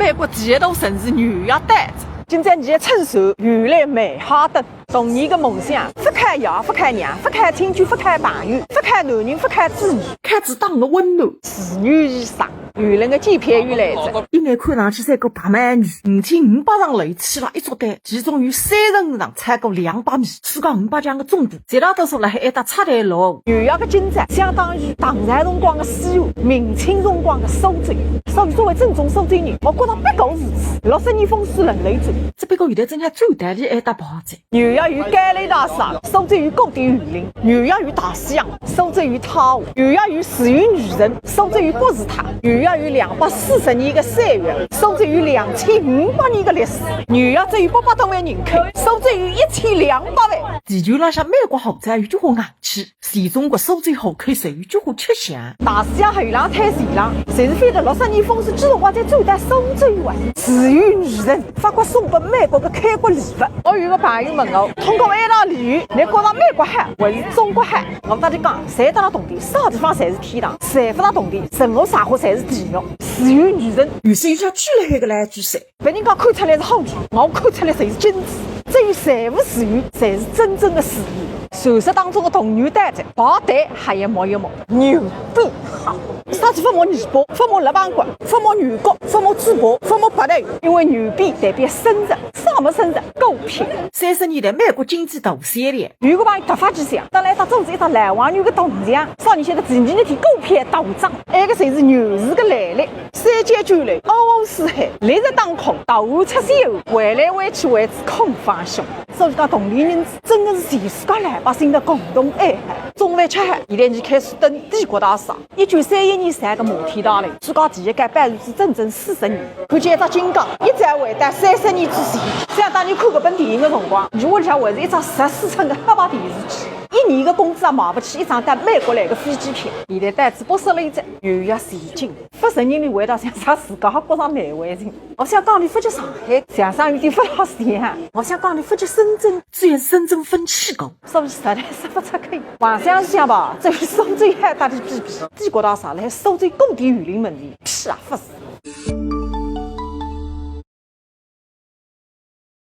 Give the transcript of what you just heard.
美国第一大城市纽约待着。今在你承受原来曼哈顿，童年的梦想，不看爷，不看娘，不看亲戚，不看朋友，不看男人，不看子女，看子党的温暖，子女以上。舆论的检判员来着，一眼看上去是个白美女，5500场累起了一桌单，其中有35场超过200米，世界500强的中部，绝大多数辣海一搭插队落。纽约的经济相当于唐朝辰光的西安，明清辰光的苏州。所以作为正宗苏州人，我觉得别个如此，60年风水轮流转。只不过现在正在最大的一搭跑车。纽约有盖雷大厦，苏州有高地园林；纽约有大西洋，苏州有太湖；纽约有寺院女神，苏州有国字塔；纽约有240年的山岳，苏州有2500年的历史。纽约只有800多万人口，苏州有1200万。地球浪向美国豪宅有句话硬气，全中国苏州好看谁有句话吃香。大西洋后浪滩前浪，侪是飞的60年风水纪录，我在走在苏州湾。寺院女神，法国送给美国的开国礼物。我有个朋友问我，通过一道理语，你觉得美国好还是中国好？我跟他讲，山大同地，啥地方才是天堂？财富大同地，任何生活才是地狱。寺院女神，原是有像巨厉害的来句噻。别人讲看出来是好剧，我看出来才是金子。只有财务寺院才是真正的寺院。传说当中的童女蛋子，跑腿还有毛有毛，牛逼好！啥子不摸泥巴，不摸肋旁骨，不摸软骨，不摸嘴巴，不摸白头，因为牛逼代表生日，啥没生日？狗屁！30年代美国经济大萧条，有个朋友突发奇想，当来他组织一场蓝黄牛的铜像，少年现在前几天狗屁大涨，那个才是牛市的来历。三界卷流，欧欧四海，烈日当空，大雾出西游，回来回去为之空方兄。所以讲，同龄人真的是全世界老百姓的共同爱好。中饭吃海，现在你开始等帝国大厦。1931年上个摩天大楼，最高第一间办日整整40年。看见一只金刚，一再回答30年之前。想当年看搿本电影的辰光，你屋里向还是一张14寸的黑白电视机。1年的工资也买不起一张到美国来的飞机票。现在单子不说了一只，纽约前进，不承认你回到像啥自家还过上难为情。我想讲你不去上海，想上有点不老实呀。我想讲你不去深圳，只有深圳分气高，所以实在是不出口。幻想是想吧，这苏州还大的比帝国大厦来苏州工地园林门里，屁啊不是。